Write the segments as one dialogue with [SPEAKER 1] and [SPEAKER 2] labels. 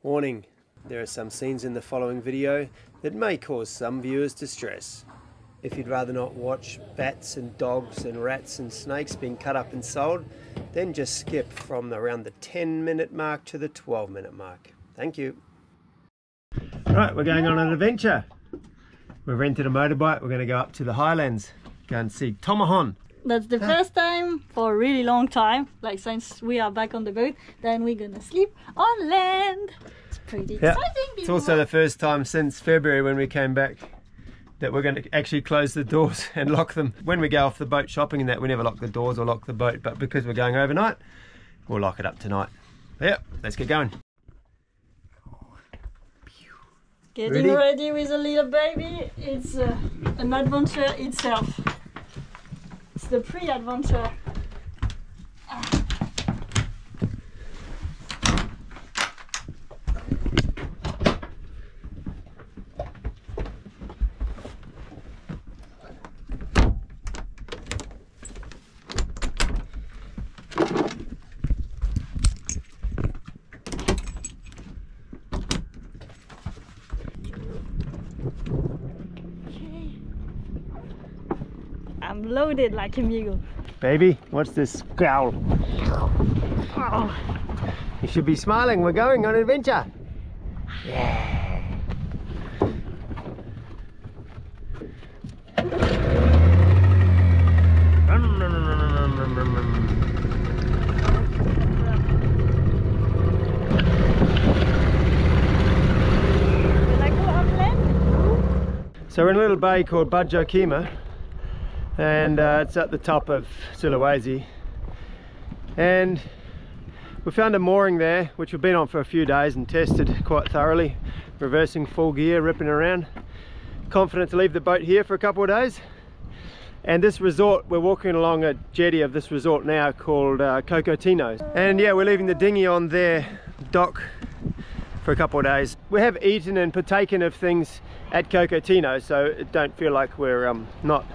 [SPEAKER 1] Warning, there are some scenes in the following video that may cause some viewers distress. If you'd rather not watch bats and dogs and rats and snakes being cut up and sold, then just skip from around the 10-minute mark to the 12-minute mark. Thank you. Right, we're going on an adventure. We've rented a motorbike. We're going to go up to the highlands, go and see Tomohon.
[SPEAKER 2] That's the first time for a really long time, like since we are back on the boat. Then we're gonna sleep on land. It's pretty exciting.
[SPEAKER 1] It's also the first time since February when we came back that we're going to actually close the doors and lock them. When we go off the boat shopping and that, we never lock the doors or lock the boat, but because we're going overnight, we'll lock it up tonight. Yep, let's get going.
[SPEAKER 2] Getting ready with a little baby, it's an adventure itself. It's the pre-adventure. I'm loaded like a mule.
[SPEAKER 1] Baby, what's this scowl?
[SPEAKER 2] Oh.
[SPEAKER 1] You should be smiling, we're going on an adventure. Yeah. So we're in a little bay called Bajokima, and it's at the top of Sulawesi, and we found a mooring there which we've been on for a few days and tested quite thoroughly, reversing full gear, ripping around, confident to leave the boat here for a couple of days. And this resort, we're walking along a jetty of this resort now called Cocotino's, and yeah, we're leaving the dinghy on their dock for a couple of days. We have eaten and partaken of things at Cocotino, so don't feel like we're not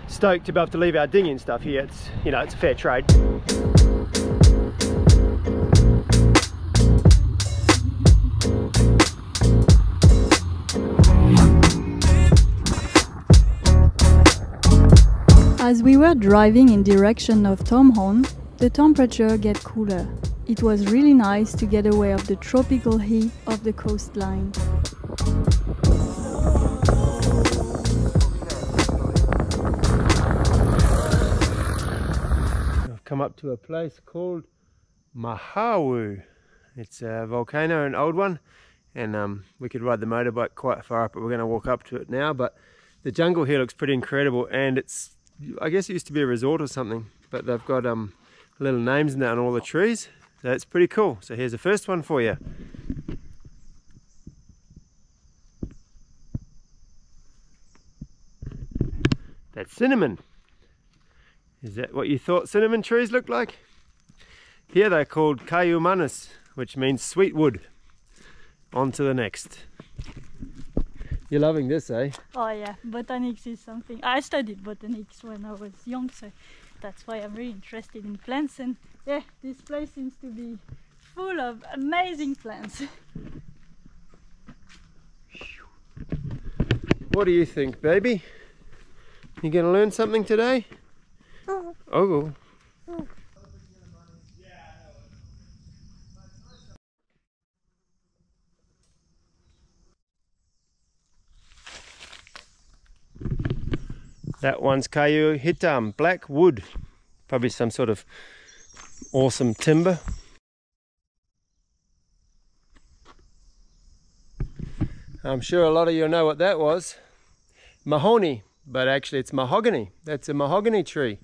[SPEAKER 1] stoked to be able to leave our dinghy and stuff here. It's, you know, it's a fair trade.
[SPEAKER 2] As we were driving in direction of Tomohon, the temperature get cooler. It was really nice to get away of the tropical heat of the coastline.
[SPEAKER 1] Come up to a place called Mahawu. It's a volcano, an old one, and we could ride the motorbike quite far up, but we're going to walk up to it now. But the jungle here looks pretty incredible, and it's, I guess it used to be a resort or something, but they've got little names in there on all the trees, so it's pretty cool. So here's the first one for you. That's cinnamon. Is that what you thought cinnamon trees look like? Here they're called kayu manis, which means sweet wood. On to the next. You're loving this, eh?
[SPEAKER 2] Oh yeah, botanics is something. I studied botanics when I was young, so that's why I'm really interested in plants. And yeah, this place seems to be full of amazing plants.
[SPEAKER 1] What do you think, baby? You gonna learn something today? Oh. That one's kayu hitam, black wood. Probably some sort of awesome timber. I'm sure a lot of you know what that was. Mahoney, but actually it's mahogany. That's a mahogany tree.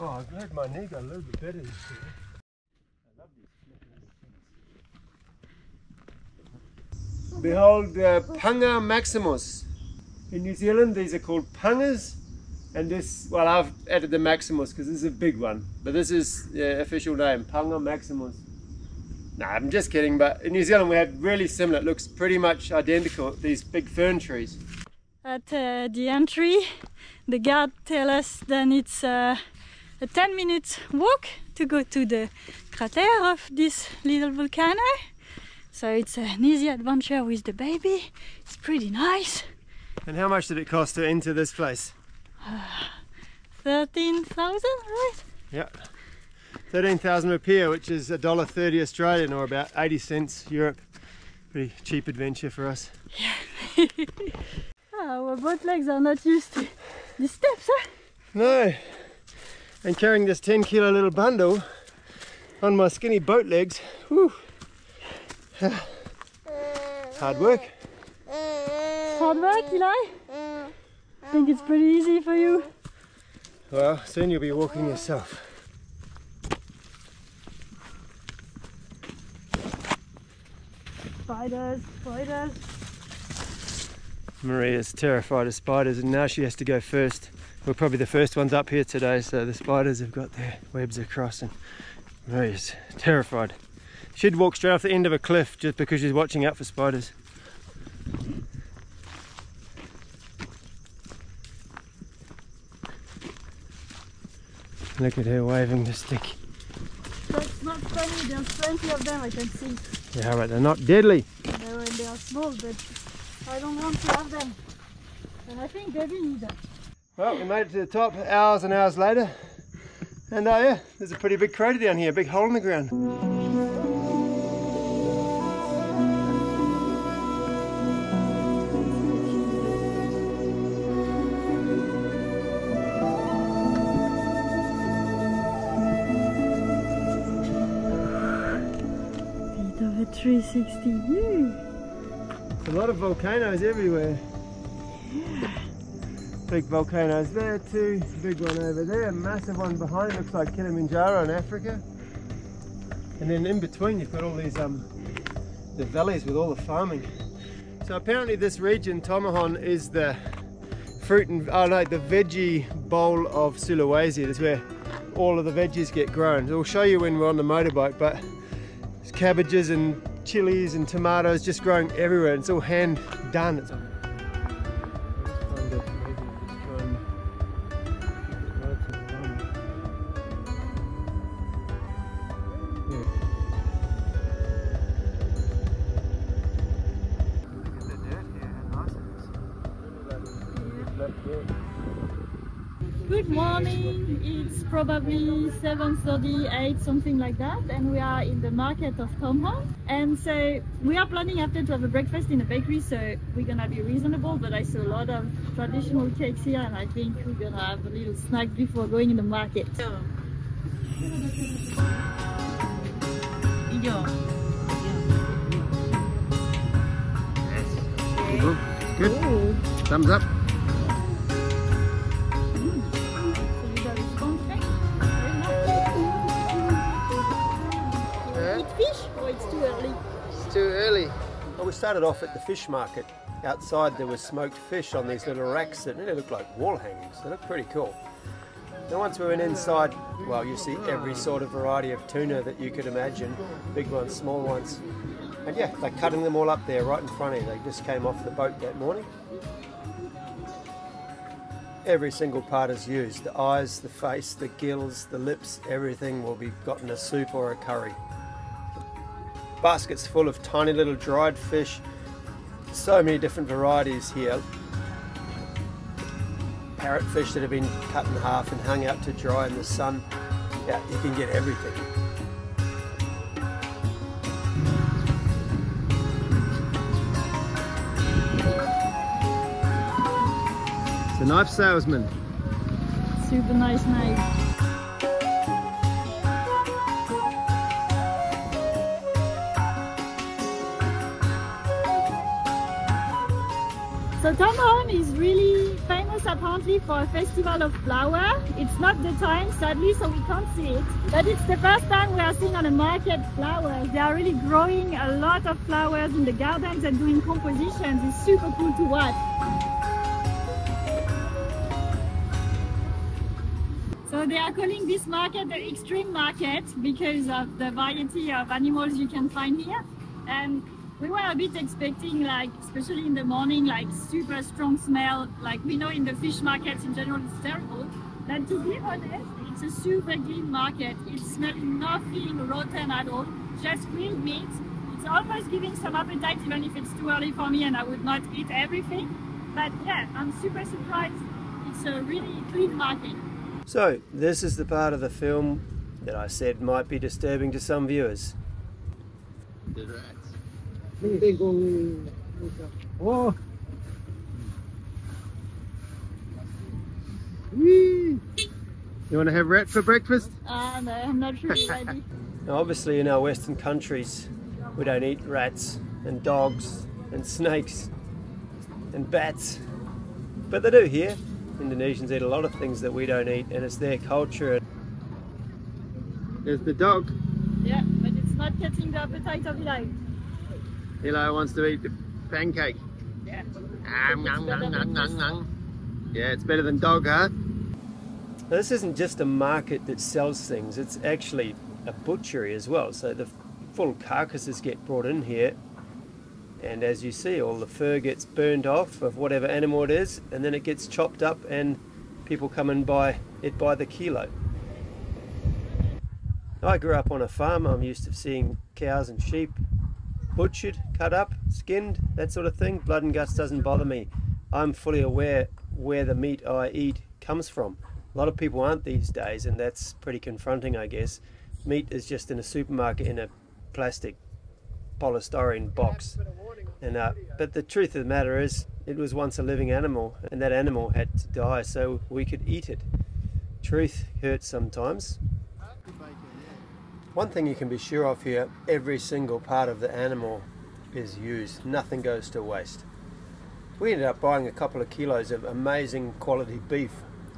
[SPEAKER 1] Oh, I'm glad my knee got a little bit better this year. I love these. Behold Panga maximus. In New Zealand these are called pangas, and this, well, I've added the maximus because this is a big one, but this is the official name, Panga maximus. No, I'm just kidding, but in New Zealand we have really similar, it looks pretty much identical, these big fern trees.
[SPEAKER 2] At the entry, the guard tell us then it's a 10-minute walk to go to the crater of this little volcano. So it's an easy adventure with the baby. It's pretty nice.
[SPEAKER 1] And how much did it cost to enter this place?
[SPEAKER 2] 13,000, right?
[SPEAKER 1] Yeah, 13,000 rupiah, which is $1.30 Australian, or about 80 cents Europe. Pretty cheap adventure for us.
[SPEAKER 2] Yeah. Our boat legs are not used to the steps, huh?
[SPEAKER 1] No. And carrying this 10-kilo little bundle on my skinny boat legs, whew. Hard work.
[SPEAKER 2] Hard work, Eli? I think it's pretty easy for you.
[SPEAKER 1] Well, soon you'll be walking yourself.
[SPEAKER 2] Spiders, spiders.
[SPEAKER 1] Maria's terrified of spiders, and now she has to go first. We're probably the first ones up here today, so the spiders have got their webs across, and Maria's terrified. She'd walk straight off the end of a cliff just because she's watching out for spiders. Look at her waving the stick.
[SPEAKER 2] That's not funny, there's plenty of them I can see.
[SPEAKER 1] Yeah, but they're not deadly.
[SPEAKER 2] They are small, but I don't want to have them. And I think baby needs them.
[SPEAKER 1] Well, we made it to the top hours and hours later. And yeah, there's a pretty big crater down here, a big hole in the ground.
[SPEAKER 2] Bit of a 360 view.
[SPEAKER 1] A lot of volcanoes everywhere.
[SPEAKER 2] Yeah.
[SPEAKER 1] Big volcanoes there too, big one over there, massive one behind, looks like Kilimanjaro in Africa. And then in between you've got all these the valleys with all the farming. So apparently this region, Tomohon, is the fruit and the veggie bowl of Sulawesi. That's where all of the veggies get grown. So we'll show you when we're on the motorbike, but there's cabbages and chilies and tomatoes just growing everywhere. It's all hand done.
[SPEAKER 2] Good morning, it's probably 7:38, something like that, and we are in the market of Tomohon. And so we are planning after to have a breakfast in a bakery, so we're gonna be reasonable, but I saw a lot of traditional cakes here, and I think we're gonna have a little snack before going in the market.
[SPEAKER 1] Good.
[SPEAKER 2] Ooh.
[SPEAKER 1] Thumbs up. Too early. Well, we started off at the fish market. Outside there was smoked fish on these little racks that really look like wall hangings. They look pretty cool. Now once we went inside, well, you see every sort of variety of tuna that you could imagine. Big ones, small ones. And yeah, they're cutting them all up there right in front of you. They just came off the boat that morning. Every single part is used. The eyes, the face, the gills, the lips, everything will be got in a soup or a curry. Baskets full of tiny little dried fish. So many different varieties here. Parrotfish that have been cut in half and hung out to dry in the sun. Yeah, you can get everything. It's a knife salesman.
[SPEAKER 2] Super nice knife. So Tomohon is really famous apparently for a festival of flower. It's not the time, sadly, so we can't see it. But it's the first time we are seeing on a market flowers. They are really growing a lot of flowers in the gardens and doing compositions. It's super cool to watch. So they are calling this market the extreme market because of the variety of animals you can find here. And we were a bit expecting, like, especially in the morning, like super strong smell. Like we know in the fish markets in general it's terrible. But to be honest, It's a super clean market. It's smelling nothing rotten at all, just grilled meat. It's almost giving some appetite even if it's too early for me and I would not eat everything. But yeah, I'm super surprised. It's a really clean market.
[SPEAKER 1] So this is the part of the film that I said might be disturbing to some viewers.
[SPEAKER 3] The rats.
[SPEAKER 1] Oh. Whee. You want to have rat for breakfast?
[SPEAKER 2] No, I'm not really ready.
[SPEAKER 1] Now obviously in our Western countries we don't eat rats and dogs and snakes and bats, but they do here. Indonesians eat a lot of things that we don't eat and it's their culture. There's the dog.
[SPEAKER 2] Yeah, but it's not catching the appetite of Eli.
[SPEAKER 1] Eli wants to eat the pancake.
[SPEAKER 2] Yeah.
[SPEAKER 1] Yeah, it's better than dog, huh? Now, this isn't just a market that sells things, it's actually a butchery as well. So the full carcasses get brought in here, and as you see, all the fur gets burned off of whatever animal it is, and then it gets chopped up and people come and buy it by the kilo. I grew up on a farm. I'm used to seeing cows and sheep butchered, cut up, skinned, that sort of thing. Blood and guts doesn't bother me. I'm fully aware where the meat I eat comes from. A lot of people aren't these days, and that's pretty confronting, I guess. Meat is just in a supermarket in a plastic polystyrene box. And but the truth of the matter is, it was once a living animal, and that animal had to die so we could eat it. Truth hurts sometimes. One thing you can be sure of here, every single part of the animal is used. Nothing goes to waste. We ended up buying a couple of kilos of amazing quality beef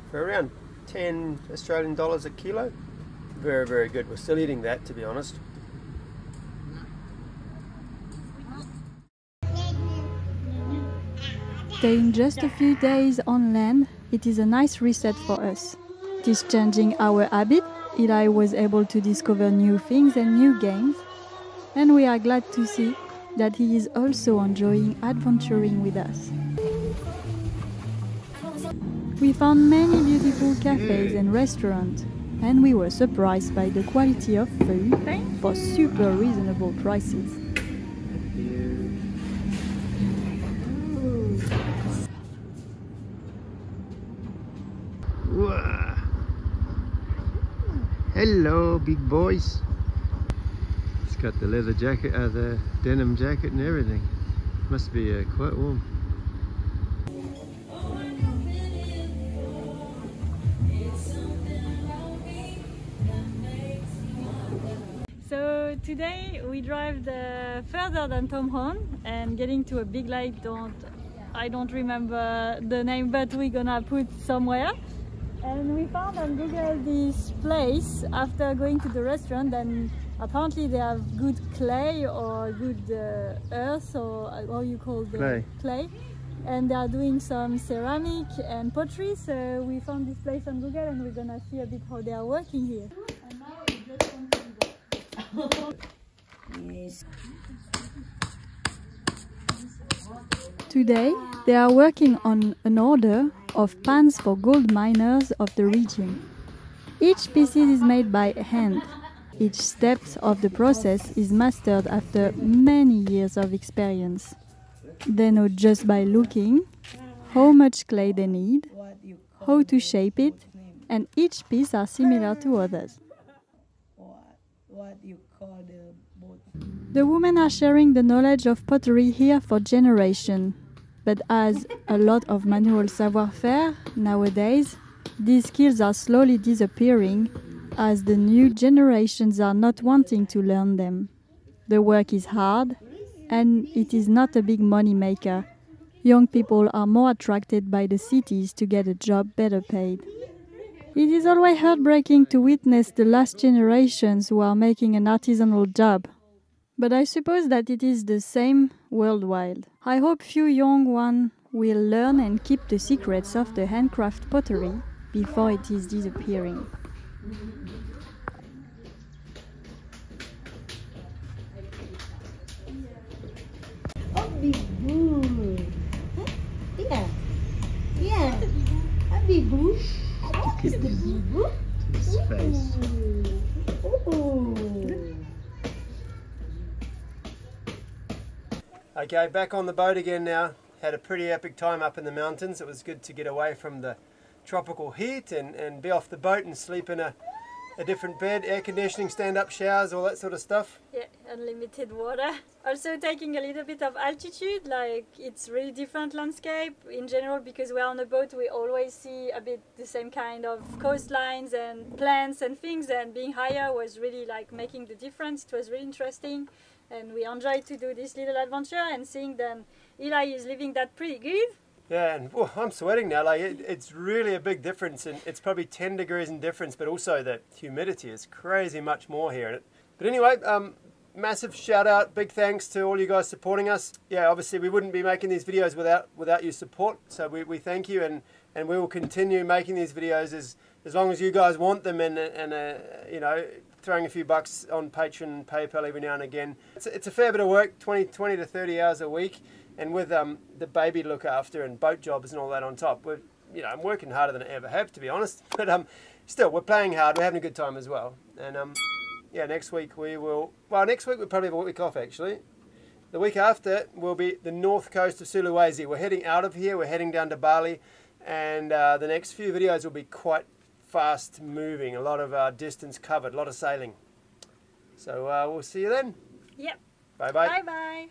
[SPEAKER 1] for around 10 Australian dollars a kilo. Very, very good. We're still eating that, to be honest.
[SPEAKER 4] Staying just a few days on land, it is a nice reset for us. It is changing our habit. Eli was able to discover new things and new games, and we are glad to see that he is also enjoying adventuring with us. We found many beautiful cafes and restaurants, and we were surprised by the quality of food for super reasonable prices.
[SPEAKER 1] Wow. Hello, big boys. It's got the leather jacket, the denim jacket and everything. Must be quite warm.
[SPEAKER 2] So today we drive further than Tomohon and getting to a big lake. I don't remember the name, but we're gonna put somewhere. And we found on Google this place after going to the restaurant, and apparently they have good clay or good earth, or how you call the clay. And they are doing some ceramic and pottery, so we found this place on Google and we're gonna see a bit how they are working here. And now we just want to do that.
[SPEAKER 4] Yes. Today they are working on an order of pans for gold miners of the region. Each piece is made by hand. Each step of the process is mastered after many years of experience. They know just by looking how much clay they need, how to shape it, and each piece are similar to others. The women are sharing the knowledge of pottery here for generations. But as a lot of manual savoir-faire nowadays, these skills are slowly disappearing as the new generations are not wanting to learn them. The work is hard and it is not a big money maker. Young people are more attracted by the cities to get a job better paid. It is always heartbreaking to witness the last generations who are making an artisanal job. But I suppose that it is the same worldwide. I hope few young ones will learn and keep the secrets of the handcraft pottery before it is disappearing.
[SPEAKER 5] Oh, big blue. Yeah. Yeah. A big blue. What is the big blue?
[SPEAKER 1] Okay, back on the boat again now. Had a pretty epic time up in the mountains. It was good to get away from the tropical heat and be off the boat and sleep in a different bed, air conditioning, stand-up showers, all that sort of stuff.
[SPEAKER 2] Yeah, unlimited water. Also taking a little bit of altitude, like it's really different landscape in general because we're on a boat, we always see a bit the same kind of coastlines and plants and things, and being higher was really like making the difference. It was really interesting and we enjoyed to do this little adventure and seeing that Eli is living that pretty good.
[SPEAKER 1] Yeah, and I'm sweating now. Like it's really a big difference, and it's probably 10 degrees in difference, but also the humidity is crazy much more here. But anyway, massive shout out, big thanks to all you guys supporting us. Yeah, obviously we wouldn't be making these videos without your support, so we thank you, and we will continue making these videos as long as you guys want them, and you know, throwing a few bucks on Patreon and PayPal every now and again. It's a fair bit of work, 20 to 30 hours a week. And with the baby to look after and boat jobs and all that on top, I'm working harder than I ever have, to be honest. But still, we're playing hard. We're having a good time as well. And yeah, next week we'll probably have a week off actually. The week after will be the north coast of Sulawesi. We're heading out of here. We're heading down to Bali, and the next few videos will be quite fast moving. A lot of distance covered, a lot of sailing. So we'll see you then.
[SPEAKER 2] Yep.
[SPEAKER 1] Bye bye.
[SPEAKER 2] Bye bye.